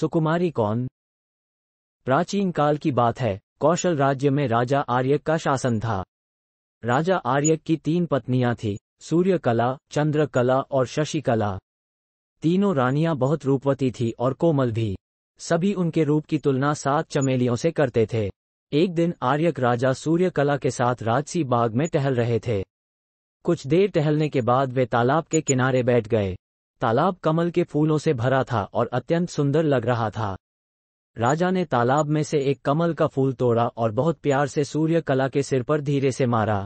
सुकुमारी कौन? प्राचीन काल की बात है, कौशल राज्य में राजा आर्यक का शासन था। राजा आर्यक की 3 पत्नियां थीं, सूर्यकला, चंद्रकला और शशिकला। तीनों रानियां बहुत रूपवती थीं और कोमल भी। सभी उनके रूप की तुलना 7 चमेलियों से करते थे। एक दिन आर्यक राजा सूर्यकला के साथ राजसी बाग में टहल रहे थे। कुछ देर टहलने के बाद वे तालाब के किनारे बैठ गए। तालाब कमल के फूलों से भरा था और अत्यंत सुंदर लग रहा था। राजा ने तालाब में से एक कमल का फूल तोड़ा और बहुत प्यार से सूर्यकला के सिर पर धीरे से मारा।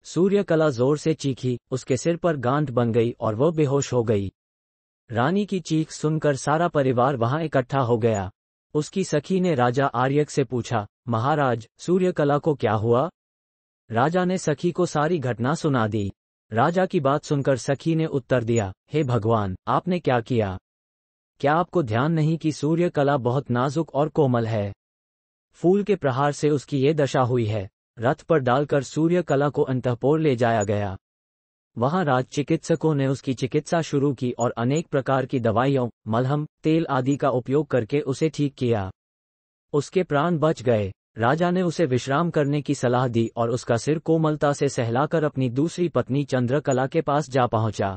सूर्यकला जोर से चीखी, उसके सिर पर गांठ बन गई और वह बेहोश हो गई। रानी की चीख सुनकर सारा परिवार वहां इकट्ठा हो गया। उसकी सखी ने राजा आर्यक से पूछा, महाराज, सूर्यकला को क्या हुआ? राजा ने सखी को सारी घटना सुना दी। राजा की बात सुनकर सखी ने उत्तर दिया, हे भगवान, आपने क्या किया? क्या आपको ध्यान नहीं कि सूर्यकला बहुत नाजुक और कोमल है? फूल के प्रहार से उसकी ये दशा हुई है। रथ पर डालकर सूर्यकला को अंतःपुर ले जाया गया। वहां राज चिकित्सकों ने उसकी चिकित्सा शुरू की और अनेक प्रकार की दवाइयों, मलहम, तेल आदि का उपयोग करके उसे ठीक किया। उसके प्राण बच गए। राजा ने उसे विश्राम करने की सलाह दी और उसका सिर कोमलता से सहलाकर अपनी दूसरी पत्नी चंद्रकला के पास जा पहुंचा।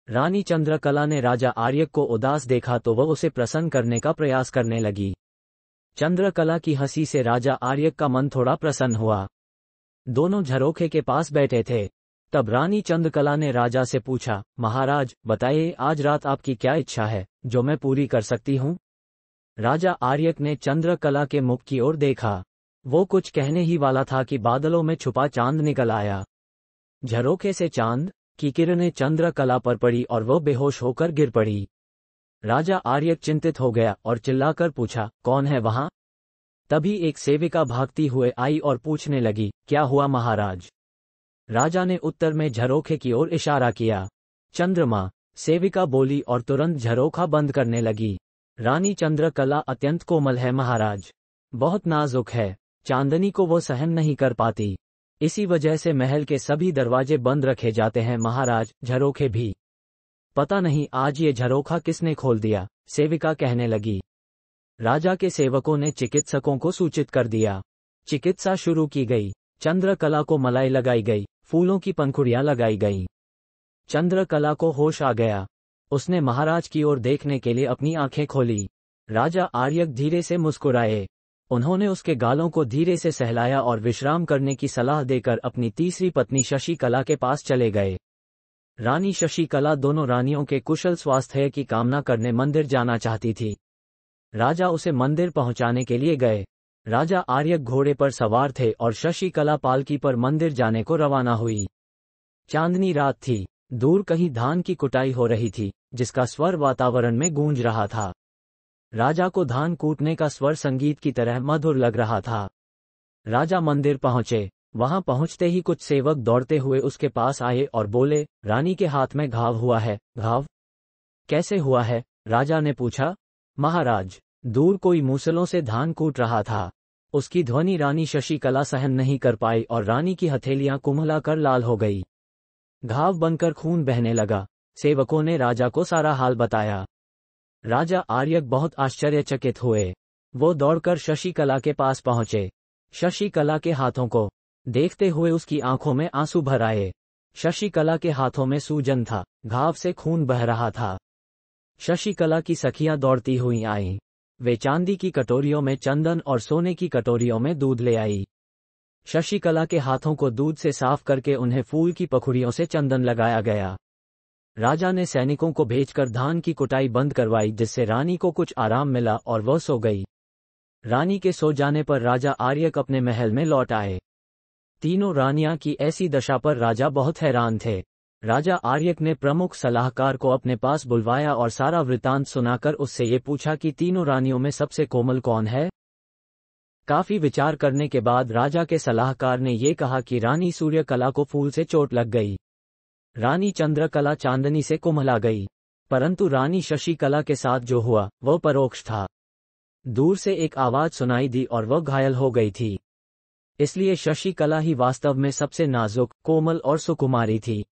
रानी चंद्रकला ने राजा आर्यक को उदास देखा तो वह उसे प्रसन्न करने का प्रयास करने लगी। चंद्रकला की हंसी से राजा आर्यक का मन थोड़ा प्रसन्न हुआ। दोनों झरोखे के पास बैठे थे। तब रानी चंद्रकला ने राजा से पूछा, महाराज, बताइए आज रात आपकी क्या इच्छा है, जो मैं पूरी कर सकती हूँ? राजा आर्यक ने चंद्रकला के मुख की ओर देखा। वो कुछ कहने ही वाला था कि बादलों में छुपा चांद निकल आया। झरोखे से चांद की किरणें चंद्रकला पर पड़ी और वह बेहोश होकर गिर पड़ी। राजा आर्यक चिंतित हो गया और चिल्लाकर पूछा, कौन है वहां? तभी एक सेविका भागती हुए आई और पूछने लगी, क्या हुआ महाराज? राजा ने उत्तर में झरोखे की ओर इशारा किया। चंद्रमा, सेविका बोली और तुरंत झरोखा बंद करने लगी। रानी चंद्रकला अत्यंत कोमल है महाराज, बहुत नाजुक है। चांदनी को वो सहन नहीं कर पाती। इसी वजह से महल के सभी दरवाजे बंद रखे जाते हैं महाराज, झरोखे भी। पता नहीं आज ये झरोखा किसने खोल दिया, सेविका कहने लगी। राजा के सेवकों ने चिकित्सकों को सूचित कर दिया। चिकित्सा शुरू की गई। चंद्रकला को मलाई लगाई गई, फूलों की पंखुड़ियां लगाई गईं। चंद्रकला को होश आ गया। उसने महाराज की ओर देखने के लिए अपनी आंखें खोली। राजा आर्यक धीरे से मुस्कुराए। उन्होंने उसके गालों को धीरे से सहलाया और विश्राम करने की सलाह देकर अपनी तीसरी पत्नी शशिकला के पास चले गए। रानी शशिकला दोनों रानियों के कुशल स्वास्थ्य की कामना करने मंदिर जाना चाहती थी। राजा उसे मंदिर पहुंचाने के लिए गए। राजा आर्यक घोड़े पर सवार थे और शशिकला पालकी पर मंदिर जाने को रवाना हुई। चांदनी रात थी। दूर कहीं धान की कुटाई हो रही थी, जिसका स्वर वातावरण में गूंज रहा था। राजा को धान कूटने का स्वर संगीत की तरह मधुर लग रहा था। राजा मंदिर पहुंचे। वहां पहुंचते ही कुछ सेवक दौड़ते हुए उसके पास आए और बोले, रानी के हाथ में घाव हुआ है। घाव कैसे हुआ है? राजा ने पूछा। महाराज, दूर कोई मूसलों से धान कूट रहा था। उसकी ध्वनि रानी शशिकला सहन नहीं कर पाई और रानी की हथेलियां कुम्हलाकर लाल हो गई। घाव बनकर खून बहने लगा। सेवकों ने राजा को सारा हाल बताया। राजा आर्यक बहुत आश्चर्यचकित हुए। वो दौड़कर शशिकला के पास पहुंचे। शशिकला के हाथों को देखते हुए उसकी आंखों में आंसू भर आए। शशिकला के हाथों में सूजन था, घाव से खून बह रहा था। शशिकला की सखियां दौड़ती हुई आईं। वे चांदी की कटोरियों में चंदन और सोने की कटोरियों में दूध ले आई। शशिकला के हाथों को दूध से साफ करके उन्हें फूल की पखुड़ियों से चंदन लगाया गया। राजा ने सैनिकों को भेजकर धान की कुटाई बंद करवाई, जिससे रानी को कुछ आराम मिला और वह सो गई। रानी के सो जाने पर राजा आर्यक अपने महल में लौट आए। तीनों रानियां की ऐसी दशा पर राजा बहुत हैरान थे। राजा आर्यक ने प्रमुख सलाहकार को अपने पास बुलवाया और सारा वृतांत सुनाकर उससे ये पूछा कि तीनों रानियों में सबसे कोमल कौन है। काफी विचार करने के बाद राजा के सलाहकार ने ये कहा कि रानी सूर्यकला को फूल से चोट लग गई। रानी चंद्रकला चांदनी से कुम्हला गई, परंतु रानी शशिकला के साथ जो हुआ वह परोक्ष था। दूर से एक आवाज सुनाई दी और वह घायल हो गई थी। इसलिए शशिकला ही वास्तव में सबसे नाजुक, कोमल और सुकुमारी थी।